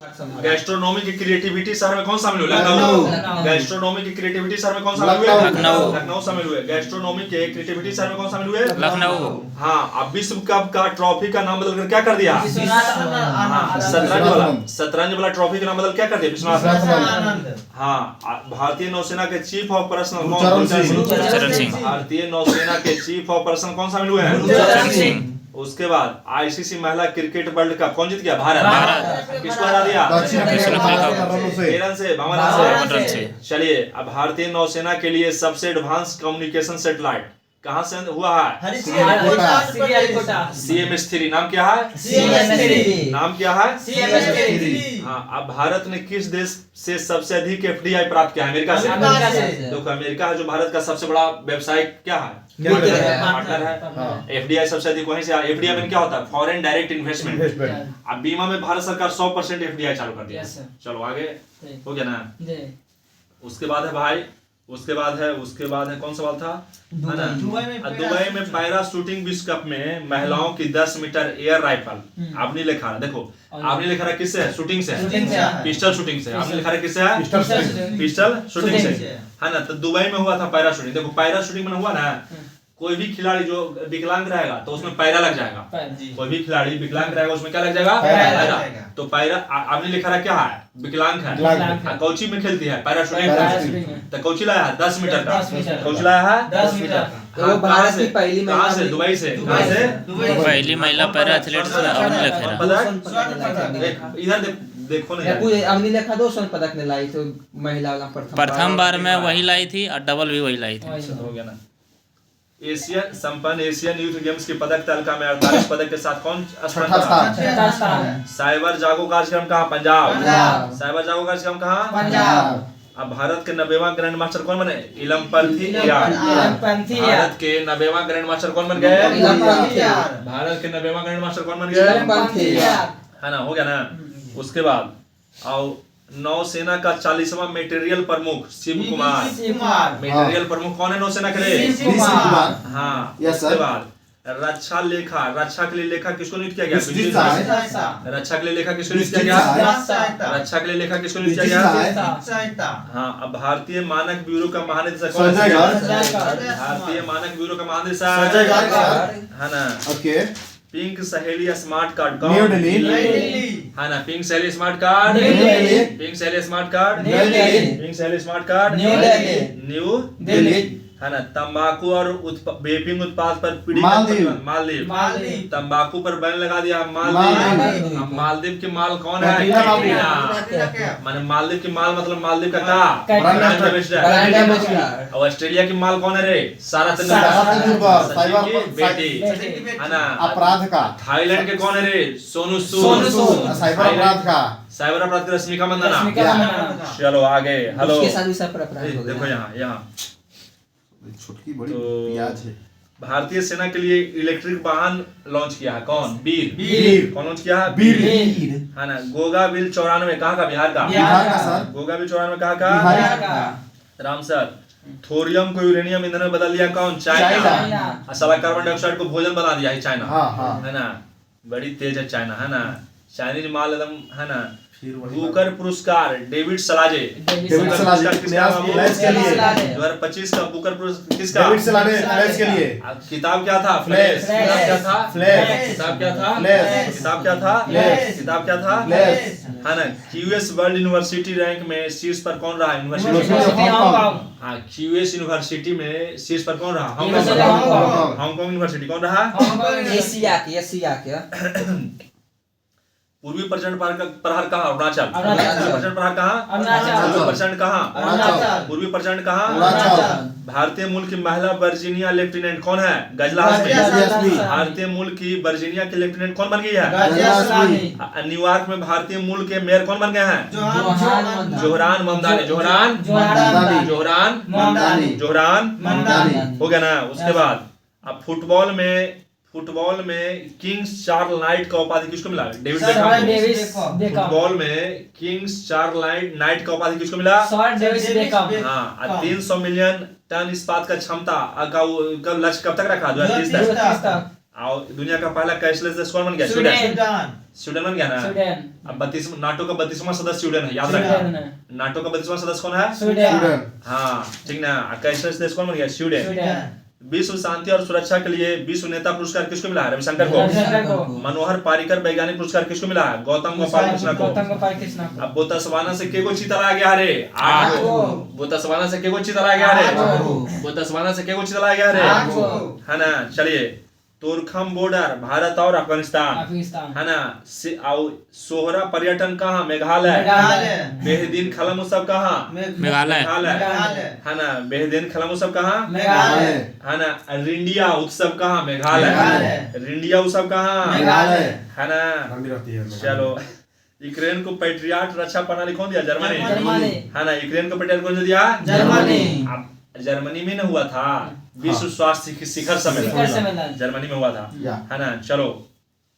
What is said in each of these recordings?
Gastronomy की creativity शहर में कौन शामिल हुए? लखनऊ। गैस्ट्रोनॉमी की क्रिएटिविटी शहर में कौन शामिल हुए? लखनऊ। लखनऊ शामिल हुए। गैस्ट्रोनॉमी के क्रिएटिविटी शहर में कौन शामिल हुए? लखनऊ। हाँ, अब विश्व कप का ट्रॉफी का नाम बदलकर क्या कर दिया? हाँ, शतरंज वाला ट्रॉफी का नाम बदल क्या कर दिया? विश्वनाथ। हाँ, भारतीय नौसेना के चीफ ऑफ ऑपरेशन कौन? चरण सिंह। भारतीय नौसेना के चीफ ऑफ ऑपरेशन कौन शामिल हुए हैं? चरण सिंह। उसके बाद आईसीसी महिला क्रिकेट वर्ल्ड कप कौन जीत गया? भारत। किसको हरा दिया? केरल से, 52 रन से। चलिए, अब भारतीय नौसेना के लिए सबसे एडवांस कम्युनिकेशन सैटेलाइट कहाँ से हुआ है? CMS-3। नाम क्या है? नाम क्या है? हाँ, अब भारत ने किस देश से सबसे अधिक FDI प्राप्त किया है? अमेरिका से। देखो, अमेरिका है जो भारत का सबसे बड़ा व्यवसायिक क्या है? पार्टनर है। FDI सबसे अधिक वहीं से आया। FDI में क्या होता है? Foreign direct investment. अब बीमा में भारत सरकार 100% FDI चालू कर दिया। चलो आगे हो गया ना। उसके बाद है भाई, उसके बाद है कौन सवाल था? दुबई में पैरा शूटिंग विश्व कप में महिलाओं की 10 मीटर एयर राइफल आपने लिखा है। देखो, आपने लिखा है किससे? शूटिंग से, पिस्टल शूटिंग से। आपने लिखा है किससे? पिस्टल शूटिंग से, है ना। तो दुबई में हुआ था पैरा शूटिंग। देखो, पैरा शूटिंग में हुआ ना, कोई भी खिलाड़ी जो विकलांग रहेगा तो उसमें पैरा लग जाएगा। कोई भी खिलाड़ी विकलांग रहेगा उसमें क्या लग जाएगा? पैरा। तो पैरा आपने लिखा है क्या है? विकलांग है। कौची में खेलती है? Para shooting. तो कौची लाया है? 10 मीटर का। कौची लाया है? 10 मीटर। वो भारत की पहली महिला। कहाँ से? दुबई से। कहाँ से? पहली महिला पैरा एथलीट इधर देखो ना, अवनी लेखा 2 स्वर्ण पदक ने लाई तो महिला वाला प्रथम बार में वही लाई थी और डबल भी वही लाई थी। हो गया ना। संपन्न एशियन यूथ गेम्स की पदक तालिका में 48 पदक के साथ कौन स्थान? साइबर जागो कार्यक्रम कहाँ? पंजाब। साइबर जागो कार्यक्रम कहाँ? पंजाब। अब भारत के 90वां ग्रैंड मास्टर कौन बने? इलमपंथी यार। भारत के 90वां ग्रैंड मास्टर कौन बन गए? भारत के 90वां ग्रैंड मास्टर कौन बन गए? है ना, हो गया ना। उसके बाद आओ, नौसेना का 40वां मेटेरियल प्रमुख शिव कुमार। मेटेरियल प्रमुख कौन है नौसेना के लिए? हाँ। उसके बाद रक्षा के लिए लेखा किसको नियुक्त किया गया? रक्षा के लिए लेखा किसको नियुक्त किया गया? रक्षा के लिए लेखा किसको नियुक्त किया गया? हाँ, अब भारतीय मानक ब्यूरो का महानिदेशक कौन है? भारतीय मानक ब्यूरो का महानिदेशक है ना। पिंक सहेली स्मार्ट कार्ड कौन? न्यू दिल्ली। है ना। पिंक सहेली स्मार्ट कार्ड। पिंक सहेली स्मार्ट कार्ड। पिंक सहेली स्मार्ट कार्ड न्यू दिल्ली। है ना। तंबाकू और वेपिंग उत्पाद पर पीढ़ी मालदीव। तंबाकू पर बैन लगा दिया मालदीव। अब मालदीव की माल कौन है? माने मालदीव की माल मतलब मालदीव का और ऑस्ट्रेलिया की माल कौन है रे? सारा बेटी, है ना। अपराध का थाईलैंड के कौन है रे? सोनू सूद। साइबर अपराध का साइबर अपराध की रश्मिका मंदाना। चलो आगे। हेलो, देखो यहाँ छुटकी बड़ी प्याज है। भारतीय सेना के लिए इलेक्ट्रिक वाहन लॉन्च किया है कौन? वीर। कौन लॉन्च किया है? वीर, है ना। गोगा बिल 94 कहाँ का? बिहार का सर। गोगा बिल 94 कहाँ का? बिहार का। राम सर, थोरियम को यूरेनियम ईंधन में बदल दिया कौन? चाइना। साला कार्बन डाइऑक्साइड को भोजन बना दिया है चाइना। है ना, बड़ी तेज है चाइना, है ना। चाइनीज माल एकदम, है ना। बुकर पुरस्कार डेविड सलाजे। 2025 का बुकर पुरस्कार किसका? डेविड सलाजे फ्लैश के लिए। किताब क्या था? फ्लैश। किताब क्या था? फ्लैश। किताब क्या था? फ्लैश। किताब क्या था? फ्लैश। किताब क्या था? फ्लैश, है ना। QS वर्ल्ड यूनिवर्सिटी रैंक में शीर्ष पर कौन रहा? यूनिवर्सिटी हाँ, QS यूनिवर्सिटी में शीर्ष पर कौन रहा? हांगकांग यूनिवर्सिटी कौन रहा? एशिया के पूर्वी प्रचंड प्रहार कहाँ? अरुणाचल। प्रचंड प्रहार कहाँ? पूर्वी प्रचंड कहाँ? पूर्वी प्रचंड कहाँ? भारतीय मूल की महिला वर्जीनिया लेफ्टिनेंट कौन है? गजला हाशमी। भारतीय मूल की वर्जीनिया की लेफ्टिनेंट कौन बन गई है? न्यूयॉर्क में भारतीय मूल के मेयर कौन बन गए हैं? जोहरान ममदानी। हो गया ना। उसके बाद अब फुटबॉल में किंग्स चार्ल्स नाइट का उपाधि किसको मिला? David Beckham. फुटबॉल में किंग्स चार्ल्स नाइट का उपाधि किसको मिला? हाँ। 300 मिलियन टन इस्पात का क्षमता का लक्ष्य कब तक रखा? 2030 तक। और दुनिया का पहला कैशलेस देश कौन बन गया? स्वीडन बन गया ना। अब 32 नाटो का 32वां सदस्य स्वीडन है, याद रखना। नाटो का 32वां सदस्य कौन है? स्वीडन। हाँ ठीक ना। कैशलेस देश कौन बन गया? स्वीडन। विश्व शांति और सुरक्षा के लिए विश्व नेता पुरस्कार किसको मिला है? रविशंकर को। मनोहर पारिकर वैज्ञानिक पुरस्कार किसको मिला है? गौतम गोपाल कृष्ण को। अब बोत्सवाना से के को चीता लाया गया रे? 8 को। बोत्सवाना से के को चीता लाया गया रे? बोत्सवाना से के को चीता लाया गया रे? है ना। चलिए, तोरखम बॉर्डर भारत और अफगानिस्तान, है ना। सोहरा पर्यटन कहाँ? मेघालय। बेहदीन खलम उत्सव कहाँ? मेघालय। है ना। बेहदीन खलम उत्सव कहाँ? है ना। रिंडिया उत्सव कहाँ? मेघालय। रिंडिया उत्सव कहाँ? है ना। चलो, यूक्रेन को पेट्रियाट रक्षा प्रणाली कौन दिया? जर्मनी। है ना। यूक्रेन को पेट्रियाट कौन दिया? अब जर्मनी में न हुआ था विश्व स्वास्थ्य शिखर सम्मेलन, जर्मनी में हुआ था, है ना। चलो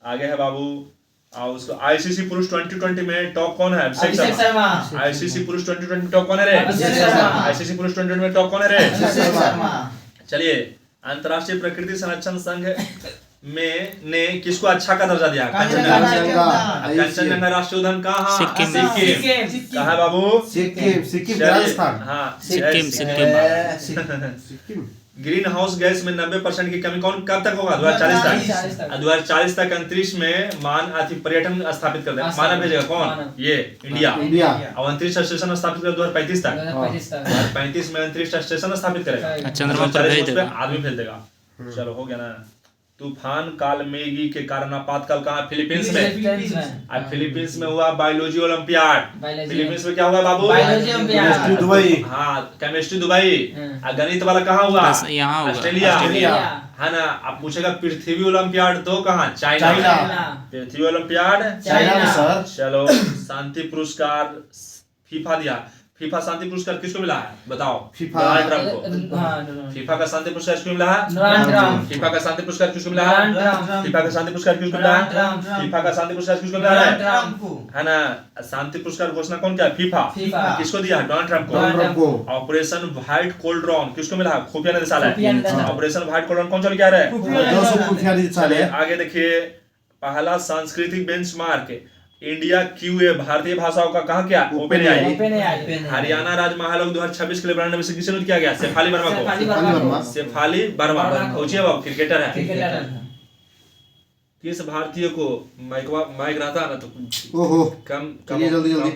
आगे है बाबू। और उसको आईसीसी पुरुष 2020 में टॉप कौन है? अभिषेक शर्मा। आईसीसी पुरुष 2020 में टॉप कौन है रे? आईसीसी पुरुष 2020 में टॉप कौन है रे? चलिए, अंतरराष्ट्रीय प्रकृति संरक्षण संघ में ने किसको अच्छा का दर्जा दिया? कंचनजंगा राष्ट्रीय उद्यान कहाँ? सिक्किम। कहाँ है बाबू? सिक्किम राजस्थान। हाँ, सिक्किम। ग्रीन हाउस गैस में 90% की कमी कौन कब तक होगा? 2040 तक। 2040 तक अंतरिक्ष में पर्यटन स्थापित कर देगा। मानव भेजेगा कौन? ये इंडिया। और अंतरिक्ष स्टेशन स्थापित कर 2035 तक। 2035 में अंतरिक्ष स्टेशन स्थापित करेगा, चंद्रमा पर भेज देगा, आदमी भेज देगा। चलो हो गया ना। तूफान कालमेगी के कारण आपातकाल कहाँ? फिलीपींस में। अब फिलीपींस में हुआ बायोलॉजी ओलंपियाड। फिलीपींस में क्या हुआ बाबू? Chemistry Dubai. हाँ, केमिस्ट्री दुबई। गणित वाला कहाँ हुआ? यहाँ हुआ, ऑस्ट्रेलिया, है ना। अब पूछेगा पृथ्वी ओलंपियाड तो कहाँ? चाइना। पृथ्वी ओलंपियाड चाइना सर। चलो, शांति पुरस्कार फीफा दिया। फीफा शांति पुरस्कार किसको मिला है? बताओ। डोनाल्ड ट्रम्प को। फीफा का शांति पुरस्कार किसको मिला है? फीफा का शांति पुरस्कार किसको मिला है? फीफा का शांति पुरस्कार किसको मिला है? फीफा का शांति पुरस्कार किसको मिला है ना। शांति पुरस्कार घोषणा कौन किया? फीफा। किसको दिया? डोनाल्ड ट्रम्प को। ऑपरेशन व्हाइट कोल्ड्रॉन किसको मिला है? खुफिया निदेशालय। ऑपरेशन व्हाइट कोल्ड्रॉन कौन चल क्या रहा है? आगे देखिए, पहला सांस्कृतिक बेंचमार्क इंडिया क्यूए भारतीय भाषाओं का कहाँ क्या? Open AI. हरियाणा राज्य महालोक 2026 के लिए ब्रांड विषय किसे किया गया? शेफाली वर्मा को। शेफाली वर्मा पूछिए बाबू, क्रिकेटर है। किस भारतीय को माइक रहता है ना तो ओहो कम जल्दी